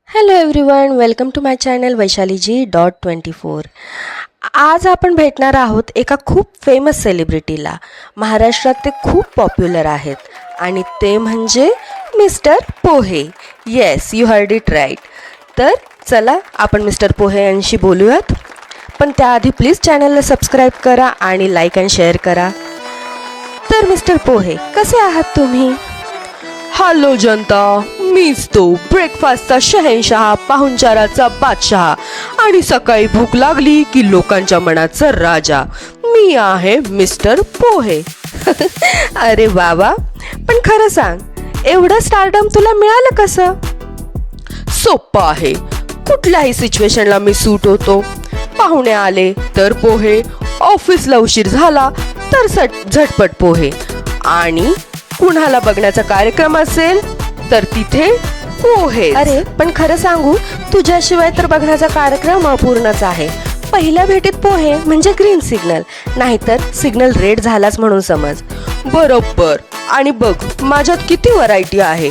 Hello everyone, welcome to my channel वैशालीजी.24. आज आपण भेटणार आहोत एका खूप फेमस सेलिब्रिटीला. महाराष्ट्रात ते खूप पॉप्युलर आहेत आणि ते म्हणजे mister Pohe. Yes, you heard it right. तर चला आपण मिस्टर पोहे यांशी बोलूयात. पण त्याआधी प्लीज चॅनलला सबस्क्राईब करा आणि लाईक अँड शेअर करा. तर मिस्टर पोहे, कसे आहात तुम्ही? हॅलो जनता, मीच तो ब्रेकफास्टचा शहेनशहा, पाहुणचाराचा बादशहा आणि सकाळी भूक लागली की लोकांच्या मनाचा राजा. मी आहे मिस्टर पोहे. अरे बाबा, पण खरं सांग, एवढं स्टारडम तुला मिळालं कसं? सोप्पं आहे. कुठल्याही सिच्युएशनला मी सूट होतो. पाहुणे आले तर पोहे, ऑफिसला उशीर झाला तर झटपट पोहे, आणि कुणाला बघण्याचा कार्यक्रम असेल तर तिथे पोहे. अरे पण खरं सांगू, तुझ्याशिवाय तर बघण्याचा कार्यक्रम अपूर्णच आहे. पहिल्या भेटीत पोहे म्हणजे ग्रीन सिग्नल, नाहीतर सिग्नल रेड झालाच म्हणून समज. बरोबर. आणि बघ, माझ्यात किती व्हरायटी आहे.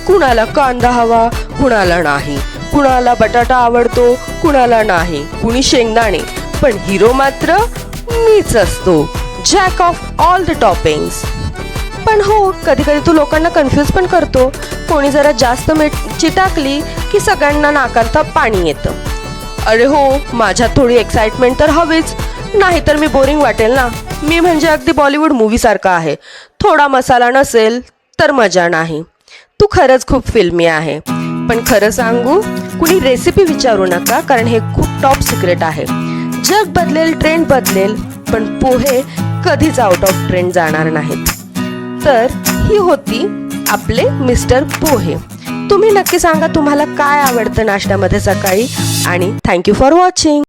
कुणाला कांदा हवा, कुणाला नाही. कुणाला बटाटा आवडतो, कुणाला नाही. कुणी शेंगदाणे. पण हिरो मात्र मीच असतो. Jack of all the toppings. पण हो, कधी कधी तू लोकांना कन्फ्यूज पण करतो. कोणी जरा जास्त मिरची टाकली की सगळ्यांना नाकारता पाणी येतं. अरे हो, माझ्यात थोडी एक्साइटमेंट तर हवीच, नाही तर मी बोरिंग वाटेल ना. मी म्हणजे अगदी बॉलिवूड मूवी सारखा आहे. थोडा मसाला नसेल तर मजा नाही. तू खरंच खूप फिल्मी आहे. पण खरं सांगू, कुणी रेसिपी विचारू नका, कारण हे खूप टॉप सिक्रेट आहे. जग बदलेल, ट्रेंड बदलेल, पण पोहे कधीच आउट ऑफ ट्रेंड जाणार नाहीत. तर ही होती आपले मिस्टर पोहे. तुम्ही नक्की सांगा तुम्हाला काय आवडतं नाश्त्यामध्ये सकाळी. आणि थँक्यू फॉर वॉचिंग.